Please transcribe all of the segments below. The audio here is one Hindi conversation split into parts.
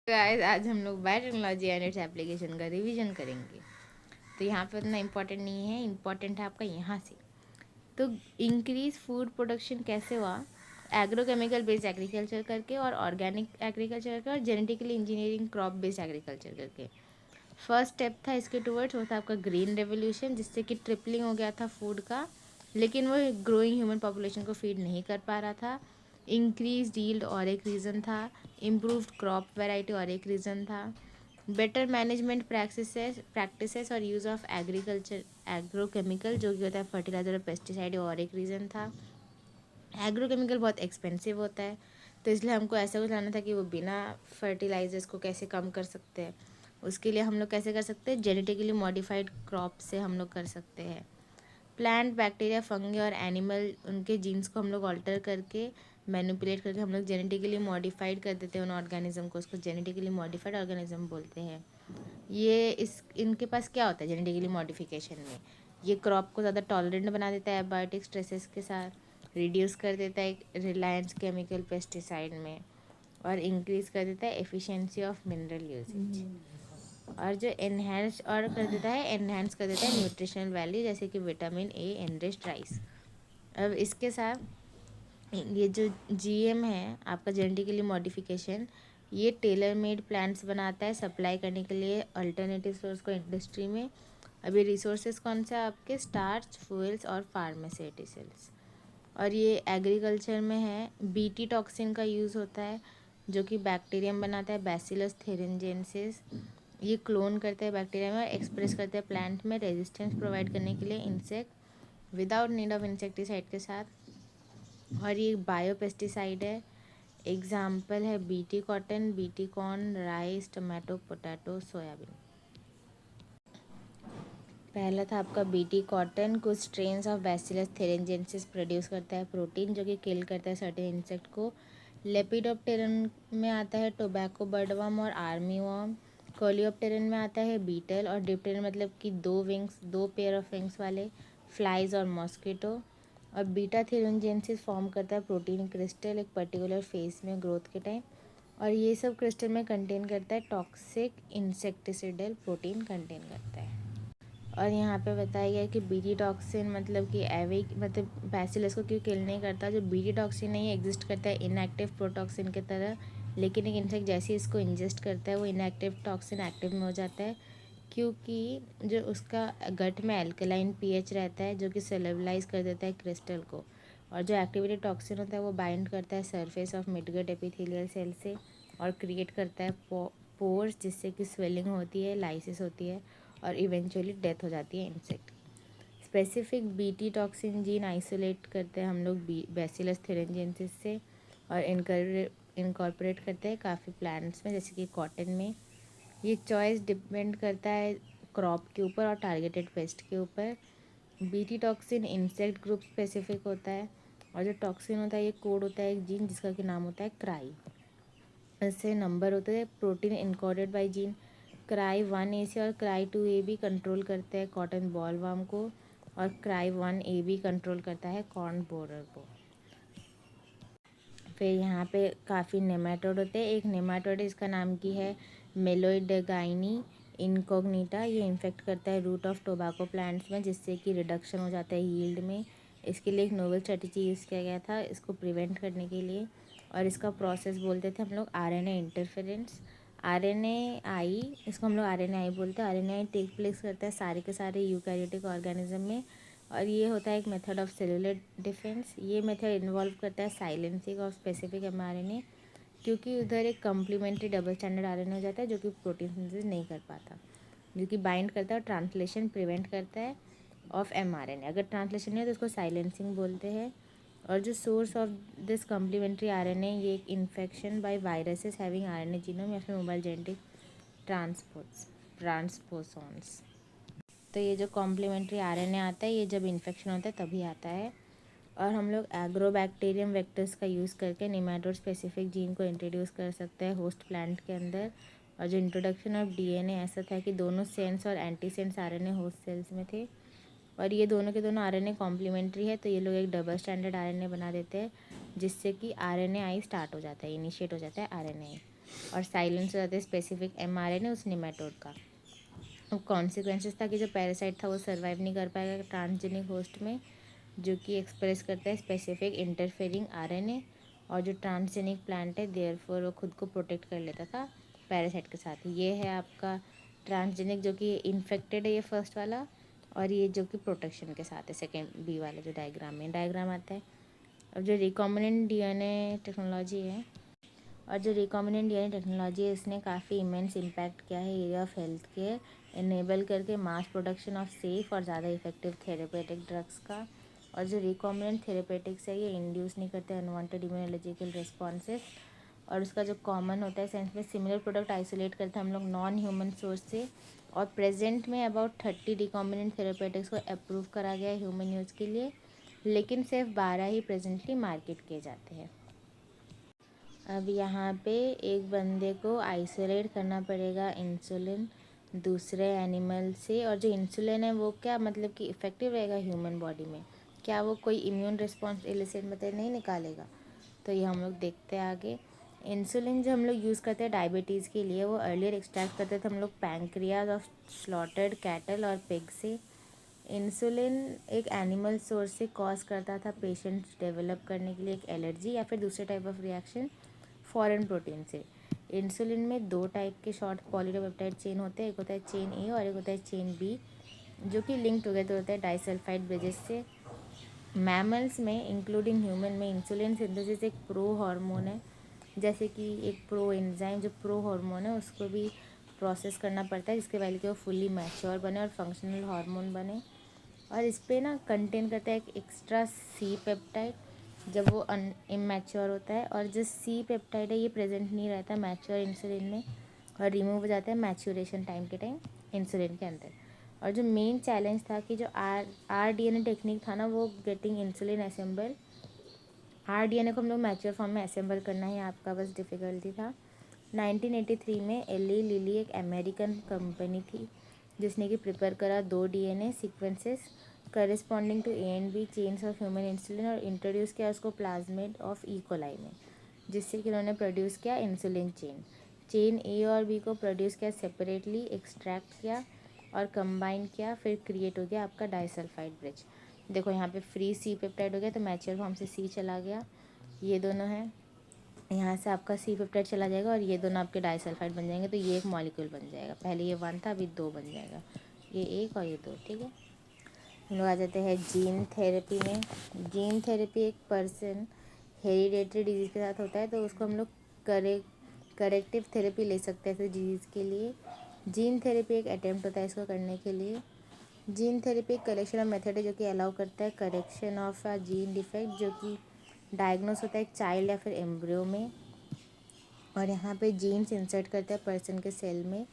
गाइस आज हम लोग बायोटेक्नोलॉजी एंड इट्स एप्लीकेशन का रिवीजन करेंगे। तो यहाँ पे उतना इम्पोर्टेंट नहीं है, इम्पोर्टेंट है आपका यहाँ से। तो इंक्रीज फूड प्रोडक्शन कैसे हुआ? एग्रोकेमिकल बेस्ड एग्रीकल्चर करके और ऑर्गेनिक एग्रीकल्चर करके और genetically engineering crop based agriculture करके। फर्स्ट स्टेप था इसके टूवर्ड्स, वो था आपका ग्रीन रेवोल्यूशन, जिससे कि ट्रिपलिंग हो गया था फूड का, लेकिन वो ग्रोइंग ह्यूमन पॉपुलेशन को फीड नहीं कर पा रहा था। इंक्रीज यील्ड और एक रीज़न था, इम्प्रूव्ड क्रॉप वैरायटी और एक रीज़न था, बेटर मैनेजमेंट प्रैक्टिसेस और यूज़ ऑफ एग्रीकल्चर एग्रोकेमिकल जो कि होता है फर्टिलाइजर और पेस्टिसाइड और एक रीज़न था। एग्रोकेमिकल बहुत एक्सपेंसिव होता है, तो इसलिए हमको ऐसा कुछ लाना था कि वो बिना फर्टिलाइजर्स को कैसे कम कर सकते हैं। उसके लिए हम लोग कैसे कर सकते हैं, जेनेटिकली मॉडिफाइड क्रॉप से हम लोग कर सकते हैं। प्लांट बैक्टीरिया फंगी और एनिमल उनके जीन्स को हम लोग ऑल्टर करके मैनिपुलेट करके हम लोग जेनेटिकली मॉडिफाइड कर देते हैं उन ऑर्गेनिज्म को, उसको जेनेटिकली मॉडिफाइड ऑर्गेनिज्म बोलते हैं। ये इस इनके पास क्या होता है जेनेटिकली मॉडिफिकेशन में, ये क्रॉप को ज़्यादा टॉलरेंट बना देता है एबायोटिक स्ट्रेसेस के साथ, रिड्यूस कर देता है रिलायंस केमिकल पेस्टिसाइड में, और इंक्रीज कर देता है एफिशिएंसी ऑफ मिनरल यूसेज, और जो एनहेंस कर देता है न्यूट्रिशनल वैल्यू जैसे कि विटामिन ए एनरिच्ड राइस। अब इसके साथ ये जो जीएम है आपका जेनेटिकली मॉडिफिकेशन, ये टेलर मेड प्लांट्स बनाता है सप्लाई करने के लिए अल्टरनेटिव सोर्स को इंडस्ट्री में। अभी रिसोर्सेज कौन से आपके, स्टार्च, फ्यूल्स और फार्मास्यूटिकल्स। और ये एग्रीकल्चर में है, बीटी टॉक्सिन का यूज़ होता है जो कि बैक्टीरियम बनाता है बैसिलस थेरेंजेंसिस। ये क्लोन करते हैं बैक्टीरिया में और एक्सप्रेस करते हैं प्लांट में रेजिस्टेंस प्रोवाइड करने के लिए insect without need of insecticide के साथ। और ये बायो पेस्टिसाइड है, एग्जाम्पल है BT cotton, BT corn, rice, tomato, potato, soybean. पहला था आपका बीटी कॉटन, कुछ स्ट्रेन्स ऑफ बैसिलस थेरेंजेंसिस प्रोड्यूस करता है प्रोटीन जो कि किल करता है सर्टेन इंसेक्ट को। लेपिडोप्टेरन में आता है टोबैको बर्डवर्म और आर्मी वर्म। कोलियोप्टेरन में आता है बीटल, और डिप्टेरन मतलब कि दो पेयर ऑफ विंग्स वाले फ्लाइज और मॉस्किटो। और बीटा थेरेंजेंसिस फॉर्म करता है प्रोटीन क्रिस्टल एक पर्टिकुलर फेज में ग्रोथ के टाइम, और ये सब क्रिस्टल में कंटेन करता है टॉक्सिक इंसेक्टिसिडल प्रोटीन कंटेन करता है। और यहाँ पे बताया गया है कि बीटी टॉक्सिन मतलब कि एविक मतलब बैसिलस को क्यों किल नहीं करता, जो बीटी टॉक्सिन नहीं एग्जिस्ट करता है इनएक्टिव प्रोटॉक्सिन की तरह, लेकिन एक इंसेक्ट जैसे ही इसको इंजेस्ट करता है वो इनएक्टिव टॉक्सिन एक्टिव में हो जाता है, क्योंकि जो उसका गट में अल्कलाइन पीएच रहता है जो कि सेलेबलाइज कर देता है क्रिस्टल को। और जो एक्टिवेटेड टॉक्सिन होता है वो बाइंड करता है surface of midgut epithelial cell से और क्रिएट करता है पोर्स, जिससे कि स्वेलिंग होती है, लाइसिस होती है और इवेंचुअली डेथ हो जाती है इंसेक्ट की। Specific BT toxin gene isolate करते हैं हम लोग बैसिलस थेरेंजेंसिस से, और इनकॉर्पोरेट करते हैं काफ़ी प्लांट्स में जैसे कि कॉटन में। ये चॉइस डिपेंड करता है क्रॉप के ऊपर और टारगेटेड पेस्ट के ऊपर। BT toxin insect group specific होता है, और जो टॉक्सिन होता है ये कोड होता है एक जीन जिसका कि नाम होता है क्राई। ऐसे नंबर होते हैं protein encoded by gene. Cry 1 AC और क्राई 2 A भी कंट्रोल करते हैं कॉटन बॉलवर्म को, और क्राई 1 A भी कंट्रोल करता है कॉर्न बोरर को। फिर यहाँ पे काफ़ी नेमाटोड होते हैं, एक नेमाटोड इसका नाम की है मेलोइडगाइनी इनकोग्निटा, ये इन्फेक्ट करता है रूट ऑफ टोबैको प्लांट्स में जिससे कि रिडक्शन हो जाता है यील्ड में। इसके लिए एक नोवेल स्ट्रेटजी यूज़ किया गया था इसको प्रिवेंट करने के लिए, और इसका प्रोसेस बोलते थे हम लोग RNA इंटरफेरेंस। RNAi, इसको हम लोग RNAi बोलते हैं। RNAi टेक प्लेस करता है सारे के सारे यूकैरियोटिक ऑर्गेनिज्म में, और ये होता है एक मेथड ऑफ सेलुलर डिफेंस। ये मेथड इन्वॉल्व करता है साइलेंसिंग ऑफ स्पेसिफिक mRNA, क्योंकि उधर एक कम्प्लीमेंट्री डबल स्टैंडर्ड RNA हो जाता है जो कि प्रोटीन सिंथेसिस नहीं कर पाता, जो कि बाइंड करता है और ट्रांसलेशन प्रिवेंट करता है ऑफ mRNA। अगर ट्रांसलेशन नहीं है तो उसको साइलेंसिंग बोलते हैं। और जो source of this complementary RNA, ये एक infection by viruses having RNA genome या फिर मोबाइल जेनेटिक ट्रांसपोसॉन्स। तो ये जो कॉम्प्लीमेंट्री RNA आता है ये जब इन्फेक्शन होता है तभी आता है। और हम लोग एग्रोबैक्टीरियम वेक्टर्स का यूज़ करके निमेटोड स्पेसिफिक जीन को इंट्रोड्यूस कर सकते हैं होस्ट प्लांट के अंदर। और जो इंट्रोडक्शन ऑफ DNA ऐसा था कि दोनों सेंस और anti sense RNA host cells में थे, और ये दोनों के दोनों RNA कॉम्प्लीमेंट्री है, तो ये लोग एक डबल स्टैंडर्ड RNA बना देते हैं जिससे कि RNAi स्टार्ट हो जाता है, इनिशिएट हो जाता है RNAi। और साइलेंस हो जाता है स्पेसिफिक mRNA उस निमेटोड का। अब कॉन्सिक्वेंसेस था कि जो पैरासाइट था वो सर्वाइव नहीं कर पाएगा ट्रांसजेनिक होस्ट में, जो कि एक्सप्रेस करता है स्पेसिफिक इंटरफेरिंग आरएनए, और जो ट्रांसजेनिक प्लांट है देयरफॉर वो खुद को प्रोटेक्ट कर लेता था पैरासाइट के साथ। ये है आपका ट्रांसजेनिक जो कि इन्फेक्टेड है, ये फर्स्ट वाला, और ये जो कि प्रोटेक्शन के साथ है सेकेंड बी वाला जो डायग्राम आता है। अब जो रिकॉम्बिनेंट डीएनए टेक्नोलॉजी है, और जो रिकॉम्बिनेंट डीएनए टेक्नोलॉजी है इसने काफ़ी इमेंस इम्पैक्ट किया है area of health care, enable करके मास प्रोडक्शन ऑफ सेफ और ज़्यादा इफेक्टिव थेरेपेटिक ड्रग्स का। और जो रिकॉम्बिनेंट थेरेपेटिक्स है ये इंड्यूस नहीं करते अनवांटेड इम्यूनोलॉजिकल रिस्पॉन्सेस, और उसका जो कॉमन होता है सेंस में सिमिलर प्रोडक्ट आइसोलेट करते हैं हम लोग नॉन ह्यूमन सोर्स से। और प्रेजेंट में अबाउट 30 रिकॉम्बिनेंट थेरेपेटिक्स को अप्रूव करा गया है ह्यूमन यूज़ के लिए, लेकिन सिर्फ 12 ही प्रेजेंटली मार्केट किए जाते हैं। अब यहाँ पे एक बंदे को आइसोलेट करना पड़ेगा इंसुलिन दूसरे एनिमल से, और जो इंसुलिन है वो क्या मतलब कि इफ़ेक्टिव रहेगा ह्यूमन बॉडी में, क्या वो कोई इम्यून रिस्पॉन्स इलिसिट मतलब नहीं निकालेगा। तो ये हम लोग देखते हैं आगे। इंसुलिन जो हम लोग यूज़ करते हैं डायबिटीज़ के लिए, वो अर्लियर एक्सट्रैक्ट करते थे हम लोग पैंक्रियाज ऑफ स्लॉटर्ड कैटल और पिग से। इंसुलिन एक एनिमल सोर्स से कॉज करता था पेशेंट्स डेवलप करने के लिए एक एलर्जी या फिर दूसरे type of reaction foreign protein से। इंसुलिन में 2 टाइप के शॉर्ट पॉलीपेप्टाइड चेन होते हैं, एक होता है चेन ए और एक होता है चेन बी, जो कि लिंक टुगेदर होता है डाइसल्फाइड ब्रिजेस से। मैमल्स में इंक्लूडिंग ह्यूमन में इंसुलिन सिंथेसिस एक प्रो हार्मोन है, जैसे कि एक प्रो एंजाइम जो प्रो हार्मोन है उसको भी प्रोसेस करना पड़ता है जिसके वजह से वो फुली मैच्योर बने और फंक्शनल हार्मोन बने। और इस पर ना कंटेन करता है एक एक्स्ट्रा सी पेप्टाइड जब वो इमेच्योर होता है, और जो सी पेप्टाइड है ये प्रेजेंट नहीं रहता मैच्योर इंसुलिन में और रिमूव हो जाता है मैच्योरेशन टाइम के टाइम इंसुलिन के अंदर। और जो मेन चैलेंज था कि जो आर डीएनए टेक्निक था ना वो getting insulin assembled, R DNA को हम लोग मैच्योर फॉर्म में असेंबल करना ही आपका बस डिफ़िकल्टी था। 1983 में एली लिली एक अमेरिकन कंपनी थी जिसने कि प्रिपेयर करा 2 DNA sequences corresponding to A and B chains of human insulin और इंट्रोड्यूस किया उसको प्लाज्मिड ऑफ ई कोलाई में, जिससे कि उन्होंने प्रोड्यूस किया इंसुलिन चेन ए और बी को प्रोड्यूस किया सेपरेटली, एक्सट्रैक्ट किया और कंबाइन किया, फिर क्रिएट हो गया आपका डाइसल्फाइड ब्रिज। देखो यहाँ पे फ्री सी पेप्टाइड हो गया तो मैच्योर फॉर्म से सी चला गया, ये दोनों हैं, यहाँ से आपका सी पेप्टाइड चला जाएगा और ये दोनों आपके डाइसल्फाइड बन जाएंगे, तो ये एक मॉलिक्यूल बन जाएगा। पहले ये 1 था अभी 2 बन जाएगा, ये 1 और ये 2। ठीक है, हम लोग आ जाते हैं जीन थेरेपी में। जीन थेरेपी एक पर्सन हेरिडेटरी डिजीज़ के साथ होता है तो उसको हम लोग करेक्टिव थेरेपी ले सकते हैं डिजीज़ के लिए। जीन थेरेपी एक अटेम्प्ट होता है इसको करने के लिए। जीन थेरेपी एक कलेक्शन ऑफ मेथड है जो कि अलाउ करता है correction of a gene defect जो कि डायग्नोस होता है एक चाइल्ड या फिर एम्ब्रियो में, और यहाँ पे जीन्स इंसर्ट करते हैं पर्सन के सेल में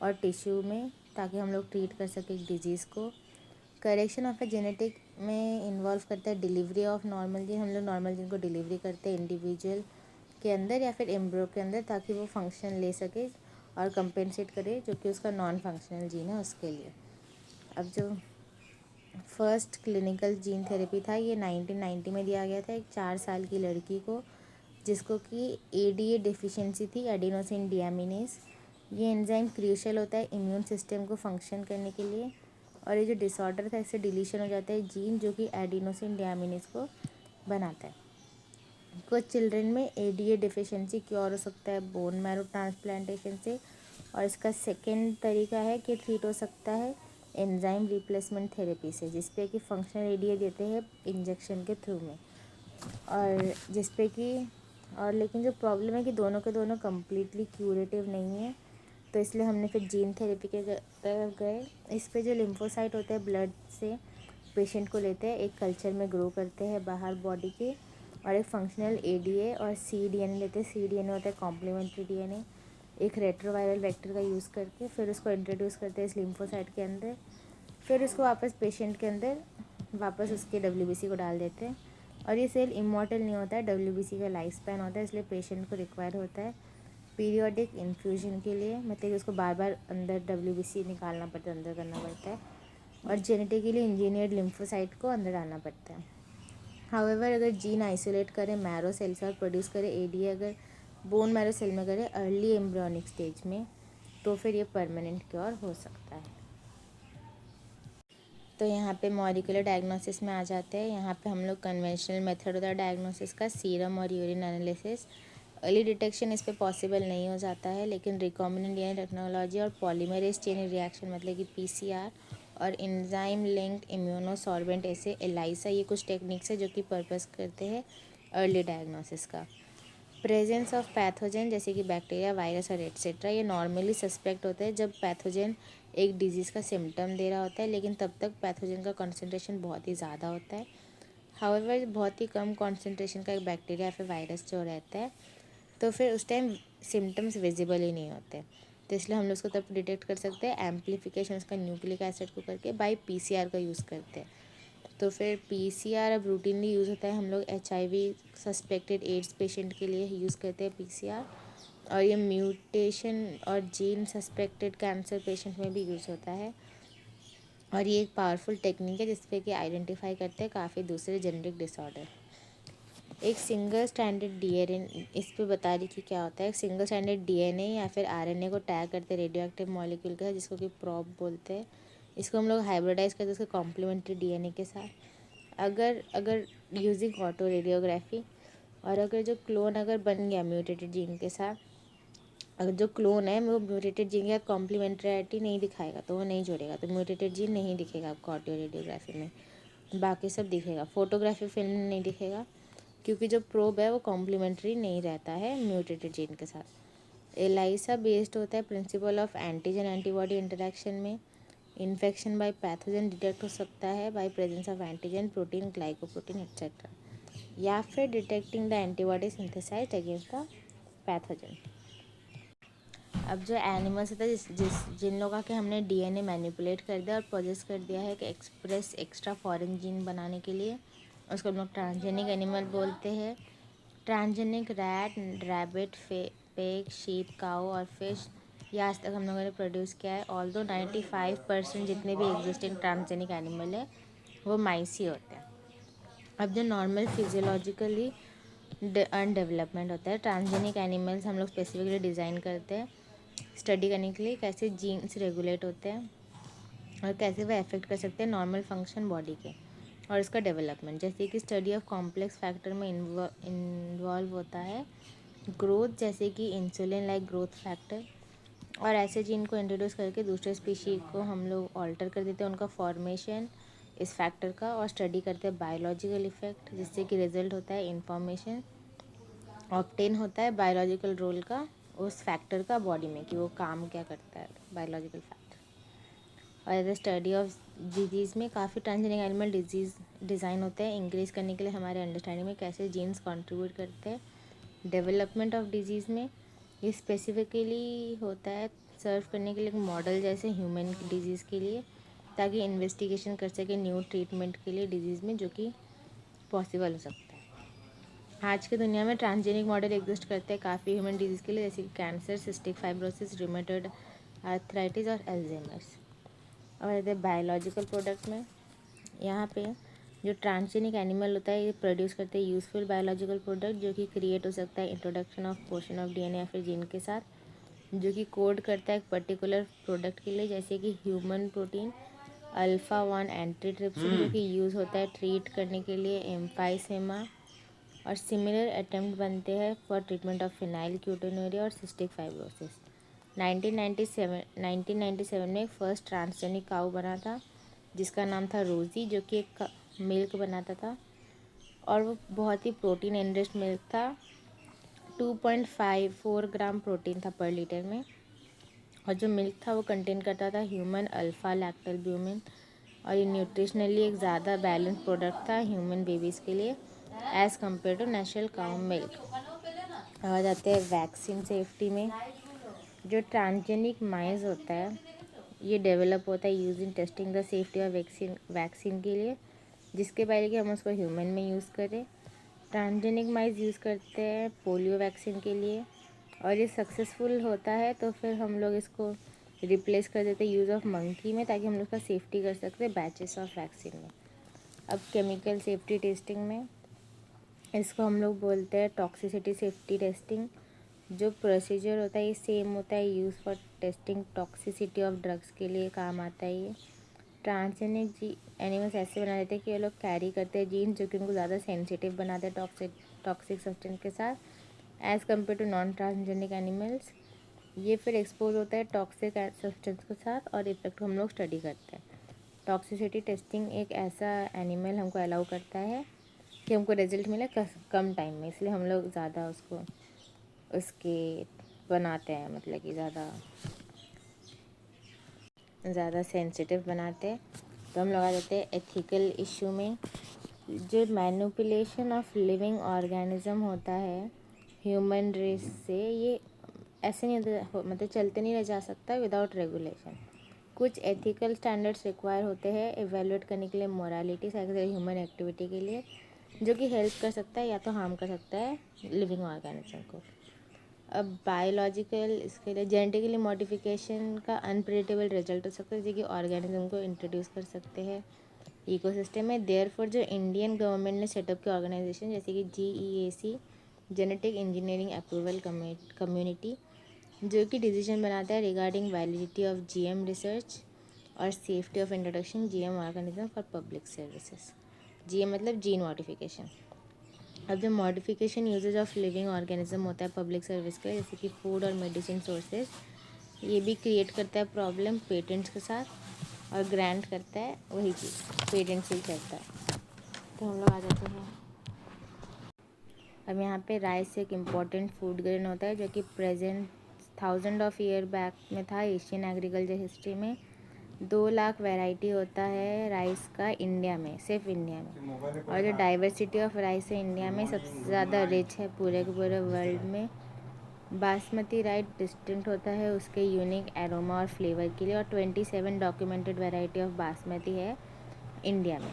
और टिश्यू में ताकि हम लोग ट्रीट कर सकें डिजीज़ को। करेक्शन ऑफ ए जेनेटिक में इन्वॉल्व करता है डिलीवरी ऑफ नॉर्मल जीन, हम लोग नॉर्मल जीन को डिलीवरी करते हैं इंडिविजुअल के अंदर या फिर एम्ब्रियो के अंदर ताकि वो फंक्शन ले सके और कंपेंसेट करे जो कि उसका नॉन फंक्शनल जीन है उसके लिए। अब जो फर्स्ट क्लिनिकल जीन थेरेपी था ये 1990 में दिया गया था एक 4 साल की लड़की को जिसको कि एडीए डिफिशिएंसी थी, एडिनोसिन डिएमिनेज। ये एंजाइम क्रूशियल होता है इम्यून सिस्टम को फंक्शन करने के लिए, और ये जो डिसऑर्डर था इससे डिलीशन हो जाता है जीन जो कि एडिनोसिन डिएमिनेज को बनाता है। कुछ चिल्ड्रन में एडीए डिफिशिएंसी क्योर हो सकता है बोन मैरो ट्रांसप्लांटेशन से, और इसका सेकेंड तरीका है कि ट्रीट हो सकता है एंजाइम रिप्लेसमेंट थेरेपी से, जिस पे कि फंक्शनल एडीए देते हैं इंजेक्शन के थ्रू में, और जिस पे कि और लेकिन जो प्रॉब्लम है कि दोनों के दोनों कम्प्लीटली क्यूरेटिव नहीं है, तो इसलिए हमने फिर जीन थेरेपी के तरफ गए। इस पे जो लिम्फोसाइट होते हैं ब्लड से पेशेंट को लेते हैं, एक कल्चर में ग्रो करते हैं बाहर बॉडी के, और एक फंक्शनल एडीए और सी डीएनए लेते हैं। सी डीएनए होता है कॉम्प्लीमेंट्री डीएनए, एक रेट्रोवायरल वेक्टर का यूज़ करके फिर उसको इंट्रोड्यूस करते हैं इस लिम्फोसाइट के अंदर, फिर उसको वापस पेशेंट के अंदर वापस उसके डब्ल्यूबीसी को डाल देते हैं। और ये सेल इमॉर्टल नहीं होता है, डब्ल्यूबीसी का लाइफ स्पैन होता है, इसलिए पेशेंट को रिक्वायर होता है पीरियोडिक इन्फ्यूजन के लिए, मतलब कि उसको बार बार अंदर डब्ल्यूबीसी निकालना पड़ता है, अंदर करना पड़ता है, और जेनेटिकली इंजीनियर्ड लिम्फोसाइट को अंदर डालना पड़ता है। हाउएवर अगर जीन आइसोलेट करें मैरो सेल से और प्रोड्यूस करे एडीए अगर बोन मैरो सेल में करें अर्ली एम्ब्रियोनिक स्टेज में, तो फिर ये परमानेंट क्योर हो सकता है। तो यहाँ पे मॉलिक्यूलर डायग्नोसिस में आ जाते हैं। यहाँ पे हम लोग कन्वेंशनल मेथड होता है डायग्नोसिस का, सीरम और यूरिन एनालिसिस। अर्ली डिटेक्शन इस पे पॉसिबल नहीं हो जाता है, लेकिन रिकॉम्बिनेंट डीएनए टेक्नोलॉजी और पॉलीमरेज चेन रिएक्शन मतलब कि पीसीआर और एंजाइम लिंक्ड इम्यूनोसॉर्बेंट ऐसे एलाइसा, ये कुछ टेक्निक्स है जो कि पर्पस करते हैं अर्ली डायग्नोसिस का। प्रेजेंस ऑफ पैथोजन जैसे कि बैक्टीरिया, वायरस और एट्सेट्रा, ये नॉर्मली सस्पेक्ट होता है जब पैथोजन एक डिजीज़ का सिम्टम दे रहा होता है, लेकिन तब तक पैथोजन का कॉन्सेंट्रेशन बहुत ही ज़्यादा होता है। हाउएवर बहुत ही कम कॉन्सेंट्रेशन का एक बैक्टीरिया या फिर वायरस जो रहता है, तो फिर उस टाइम सिम्टम्स विजिबल ही नहीं होते, तो इसलिए हम लोग उसको तब डिटेक्ट कर सकते हैं एम्पलीफिकेशन उसका न्यूक्लिक एसिड को करके बाय पीसीआर का यूज़ करते हैं। तो फिर पीसीआर अब रूटीनली यूज़ होता है, हम लोग एचआईवी सस्पेक्टेड एड्स पेशेंट के लिए यूज़ करते हैं पीसीआर, और ये म्यूटेशन और जीन सस्पेक्टेड कैंसर पेशेंट में भी यूज़ होता है। और ये एक पावरफुल टेक्निक है जिसपे कि आइडेंटिफाई करते हैं काफ़ी दूसरे जेनेटिक डिसऑर्डर। एक सिंगल स्टैंडर्ड डीएनए इस पे बता रही कि क्या होता है। एक सिंगल स्टैंडर्ड डीएनए या फिर आरएनए को टैग करते हैं रेडियो एक्टिव मॉलिक्यूल के साथ, जिसको कि प्रॉप बोलते हैं। इसको हम लोग हाइब्रिडाइज करते हैं उसके कॉम्प्लीमेंट्री डीएनए के साथ। अगर अगर यूजिंग ऑटो रेडियोग्राफी, और अगर जो क्लोन अगर बन गया म्यूटेटेड जीन के साथ, अगर जो क्लोन है वो म्यूटेटेड जीन के साथ कॉम्प्लीमेंट्रिटी नहीं दिखाएगा तो वो नहीं जोड़ेगा, तो म्यूटेटेड जीन नहीं दिखेगा आपको ऑटो रेडियोग्राफी में, बाकी सब दिखेगा। फोटोग्राफी फिल्म में नहीं दिखेगा क्योंकि जो प्रोब है वो कॉम्प्लीमेंट्री नहीं रहता है म्यूटेटेड जीन के साथ। एलाइसा बेस्ड होता है principle of antigen antibody interaction में। इन्फेक्शन बाय पैथोजन डिटेक्ट हो सकता है by presence of antigen, protein, glycoprotein etcetera, या फिर detecting the antibody synthesised against the pathogen. अब जो एनिमल्स होता है जिन लोगों के हमने डीएनए मैनिपुलेट कर दिया और प्रोसेस कर दिया है कि एक्सप्रेस एक्स्ट्रा फॉरेन जीन बनाने के लिए, उसको हम लोग ट्रांसजेनिक एनिमल बोलते हैं। Transgenic rat, rabbit, pig, sheep, cow और फिश, ये आज तक हम लोगों ने प्रोड्यूस किया है। ऑल्दो 95% जितने भी एग्जिस्टिंग ट्रांसजेनिक एनिमल है वो माइस ही होते हैं। अब जो नॉर्मल फिजियोलॉजिकली अनडेवलपमेंट होता है, ट्रांसजेनिक एनिमल्स हम लोग स्पेसिफिकली डिज़ाइन करते हैं स्टडी करने के लिए कैसे जीन्स रेगुलेट होते हैं और कैसे वह अफेक्ट कर सकते हैं नॉर्मल फंक्शन बॉडी के और इसका डेवलपमेंट। जैसे कि स्टडी ऑफ कॉम्प्लेक्स फैक्टर में इन्वॉल्व होता है ग्रोथ, जैसे कि इंसुलिन लाइक ग्रोथ फैक्टर, और ऐसे जीन को इंट्रोड्यूस करके दूसरे स्पीशी को हम लोग ऑल्टर कर देते हैं उनका फॉर्मेशन इस फैक्टर का, और स्टडी करते हैं बायोलॉजिकल इफेक्ट, जिससे कि रिजल्ट होता है इंफॉर्मेशन ऑब्टेन होता है बायोलॉजिकल रोल का उस फैक्टर का बॉडी में कि वो काम क्या करता है बायोलॉजिकल फैक्टर। और as a study of disease में काफ़ी ट्रांसजेनिक एनिमल डिजीज़ डिज़ाइन होते हैं इंक्रीज़ करने के लिए हमारे अंडरस्टैंडिंग में कैसे जीन्स कंट्रीब्यूट करते हैं डेवलपमेंट ऑफ डिजीज़ में। ये स्पेसिफिकली होता है सर्व करने के लिए एक मॉडल जैसे ह्यूमन डिजीज़ के लिए, ताकि इन्वेस्टिगेशन कर सके न्यू ट्रीटमेंट के लिए डिजीज़ में, जो कि पॉसिबल हो सकता है। आज की दुनिया में ट्रांसजेनिक मॉडल एग्जिस्ट करते हैं काफ़ी ह्यूमन डिजीज़ के लिए, जैसे कि cancer, cystic fibrosis, rheumatoid arthritis और अल्जाइमर्स। और यदि बायोलॉजिकल प्रोडक्ट में यहाँ पे जो ट्रांसजेनिक एनिमल होता है ये प्रोड्यूस करते हैं यूजफुल बायोलॉजिकल प्रोडक्ट, जो कि क्रिएट हो सकता है introduction of portion of DNA या फिर जीन के साथ, जो कि कोड करता है एक पर्टिकुलर प्रोडक्ट के लिए, जैसे कि ह्यूमन प्रोटीन अल्फ़ा 1 एंटीट्रिप्सिन, जो कि यूज़ होता है ट्रीट करने के लिए एम्फाइसेमा, और सिमिलर अटेम्प्ट बनते हैं फॉर ट्रीटमेंट ऑफ फिनाइल क्यूटोनूरिया और सिस्टिक फाइब्रोसिस। 1997 में एक फर्स्ट ट्रांसजेनिक काऊ बना था जिसका नाम था रोज़ी, जो कि एक मिल्क बनाता था और वो बहुत ही प्रोटीन एनरिच्ड मिल्क था। 2.54 ग्राम प्रोटीन था पर लीटर में, और जो मिल्क था वो कंटेन करता था ह्यूमन अल्फ़ा लैक्टोल्ब्यूमिन, और ये न्यूट्रिशनली एक ज़्यादा बैलेंस प्रोडक्ट था ह्यूमन बेबीज़ के लिए as compare to natural cow milk. आ जाते हैं वैक्सीन सेफ्टी में। जो ट्रांसजेनिक माइज होता है ये डेवलप होता है using testing the safety of vaccine के लिए, जिसके पहले कि हम उसको ह्यूमन में यूज़ करें। ट्रांसजेनिक माइज यूज़ करते हैं पोलियो वैक्सीन के लिए, और ये सक्सेसफुल होता है तो फिर हम लोग इसको रिप्लेस कर देते हैं यूज़ ऑफ मंकी में, ताकि हम लोग उसका सेफ्टी कर सकते हैं बैचेस ऑफ वैक्सीन में। अब केमिकल सेफ्टी टेस्टिंग में इसको हम लोग बोलते हैं टॉक्सिसिटी सेफ्टी टेस्टिंग जो प्रोसीजर होता है ये सेम होता है, use for testing toxicity of drugs के लिए काम आता है ये। ट्रांसजेनिक जी एनिमल्स ऐसे बना देते हैं कि ये लोग कैरी करते हैं जीन्स जो कि उनको ज़्यादा सेंसिटिव बनाते हैं टॉक्सिक सब्सटेंस के साथ as compare to non transgenic animals. ये फिर एक्सपोज होता है टॉक्सिक सब्सटेंस के साथ और इफेक्ट को हम लोग स्टडी करते हैं। टॉक्सिसिटी टेस्टिंग एक ऐसा एनिमल हमको अलाउ करता है कि हमको रिजल्ट मिले कम टाइम में, इसलिए हम लोग ज़्यादा उसको उसके बनाते हैं, मतलब कि ज़्यादा सेंसिटिव बनाते हैं। तो हम लोग आ जाते हैं एथिकल इशू में। जो मैनिपुलेशन ऑफ लिविंग ऑर्गेनिज्म होता है ह्यूमन रेस से, ये ऐसे नहीं मतलब चलते नहीं रह जा सकता विदाउट रेगुलेशन। कुछ एथिकल स्टैंडर्ड्स रिक्वायर होते हैं एवेलुएट करने के लिए मोरालिटी ह्यूमन एक्टिविटी के लिए, जो कि हेल्प कर सकता है या तो हार्म कर सकता है लिविंग ऑर्गेनिज्म को। अब बायोलॉजिकल, इसके लिए जेनेटिकली मॉडिफिकेशन का अनप्रेडिक्टेबल रिजल्ट हो सकता है, जो कि ऑर्गेनिज्म को इंट्रोड्यूस कर सकते हैं इकोसिस्टम में। देयरफॉर जो इंडियन गवर्नमेंट ने सेटअप की ऑर्गेनाइजेशन जैसे कि GEAC, genetic engineering approval community, जो कि डिसीजन बनाता है regarding validity of GM research और safety of introduction GM organism for public services. GM मतलब जीन मॉडिफिकेशन। अब जो modification usages of living organism होता है पब्लिक सर्विस के, जैसे कि फूड और मेडिसिन सोर्सेज, ये भी क्रिएट करता है प्रॉब्लम पेटेंट्स के साथ और ग्रांट करता है वही चीज़ पेटेंट्स ही करता है। तो हम लोग आ जाते हैं अब यहाँ पे राइस एक इम्पॉर्टेंट फूड ग्रेन होता है जो कि प्रेजेंट 1000 ऑफ ईयर बैक में था एशियन एग्रीकल्चर हिस्ट्री में। 2 लाख वैरायटी होता है राइस का इंडिया में, सिर्फ इंडिया में। और जो डाइवर्सिटी ऑफ राइस है इंडिया में सबसे ज़्यादा रिच है पूरे के पूरे वर्ल्ड में। बासमती राइस डिस्टिंक्ट होता है उसके यूनिक एरोमा और फ्लेवर के लिए, और 27 डॉक्यूमेंटेड वैरायटी ऑफ बासमती है इंडिया में।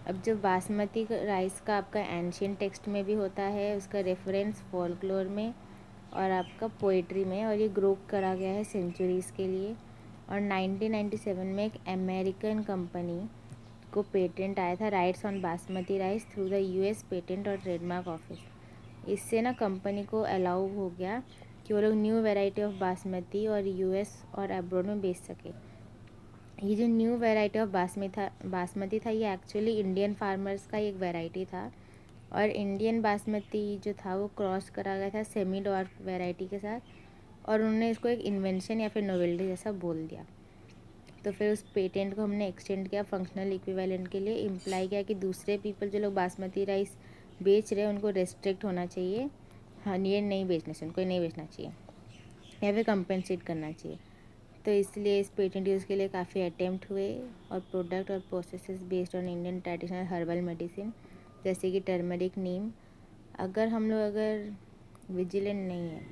अब जो बासमती राइस का आपका एंशियंट टेक्स्ट में भी होता है, उसका रेफरेंस फॉल्कलोर में और आपका पोइट्री में, और ये ग्रो करा गया है सेंचुरीज़ के लिए। और 1997 में एक अमेरिकन कंपनी को पेटेंट आया था rights on basmati rice through the US patent और ट्रेडमार्क ऑफिस। इससे ना कंपनी को अलाउ हो गया कि वो लोग न्यू वैरायटी ऑफ बासमती और US और अब्रॉड में बेच सके। ये जो न्यू वैरायटी ऑफ बासमती था ये एक्चुअली इंडियन फार्मर्स का एक वैरायटी था, और इंडियन बासमती जो था वो क्रॉस करा गया था सेमी डॉर्क वैरायटी के साथ, और उन्होंने इसको एक इन्वेंशन या फिर नोवेल्टी जैसा बोल दिया। तो फिर उस पेटेंट को हमने एक्सटेंड किया फंक्शनल इक्विवेलेंट के लिए, इम्प्लाई किया कि दूसरे पीपल जो लोग बासमती राइस बेच रहे हैं उनको रेस्ट्रिक्ट होना चाहिए, हाँ ये नहीं बेचने से उनको नहीं बेचना चाहिए या फिर कंपेंसेट करना चाहिए। तो इसलिए इस पेटेंट यूज़ के लिए काफ़ी अटेम्प्ट हुए, और प्रोडक्ट और processes based on Indian traditional herbal medicine जैसे कि टर्मरिक, नीम। अगर विजिलेंट नहीं है,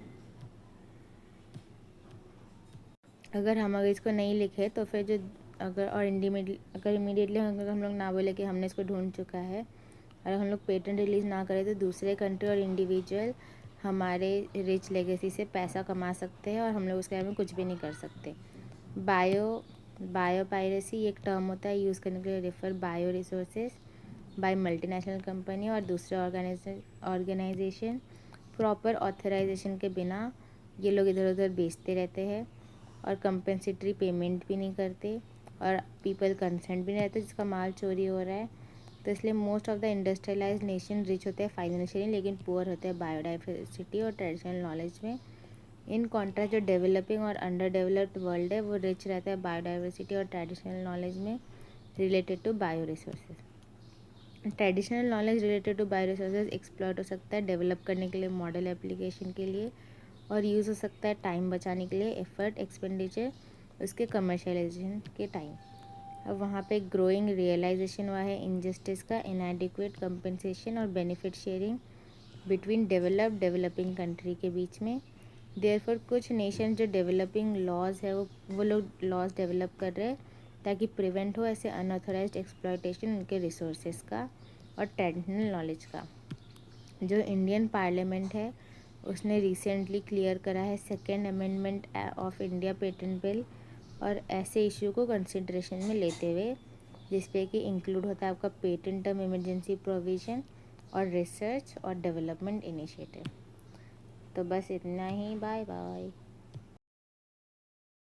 अगर इसको नहीं लिखे तो फिर जो अगर इमीडिएटली अगर हम लोग ना बोले कि हमने इसको ढूंढ चुका है, और हम लोग पेटेंट रिलीज़ ना करें तो दूसरे कंट्री और इंडिविजुअल हमारे रिच लेगेसी से पैसा कमा सकते हैं और हम लोग उसके बारे में कुछ भी नहीं कर सकते। बायो पायरेसी एक टर्म होता है यूज़ करने के लिए refer bio resources by multinational company और दूसरे ऑर्गेनाइजेशन प्रॉपर ऑथराइजेशन के बिना ये लोग इधर उधर बेचते रहते हैं और कंपेंसेटरी पेमेंट भी नहीं करते, और पीपल कंसेंट भी नहीं रहते जिसका माल चोरी हो रहा है। तो इसलिए most of the industrialise nation rich होते हैं फाइनेंशियली लेकिन पुअर होते हैं बायोडाइवर्सिटी और ट्रेडिशनल नॉलेज में। इन कॉन्ट्रास्ट जो डेवलपिंग और अंडर डेवलप्ड वर्ल्ड है वो रिच रहता है बायोडाइवर्सिटी और ट्रेडिशनल नॉलेज में related to bioresources. Traditional knowledge related to bioresources exploit हो सकता है डेवलप करने के लिए मॉडल एप्लीकेशन के लिए, और यूज़ हो सकता है टाइम बचाने के लिए एफर्ट एक्सपेंडिचर उसके कमर्शलाइजेशन के टाइम। अब वहाँ पे ग्रोइंग रियलाइजेशन हुआ है इनजस्टिस का, इनएडिक्वेट कंपनसेशन और benefit sharing between developing country के बीच में। देयरफॉर कुछ नेशन जो डेवलपिंग लॉज है वो लोग लॉज डेवलप कर रहे हैं ताकि प्रिवेंट हो ऐसे अनऑथराइज्ड एक्सप्लॉयटेशन उनके रिसोर्सेज का और ट्रेडिशनल नॉलेज का। जो इंडियन पार्लियामेंट है उसने रिसेंटली क्लियर करा है second amendment of India patent bill, और ऐसे इशू को कंसिडरेशन में लेते हुए जिसपे कि इंक्लूड होता है आपका पेटेंट टर्म इमरजेंसी प्रोविज़न और रिसर्च और डेवलपमेंट इनिशिएटिव। तो बस इतना ही, बाय बाय।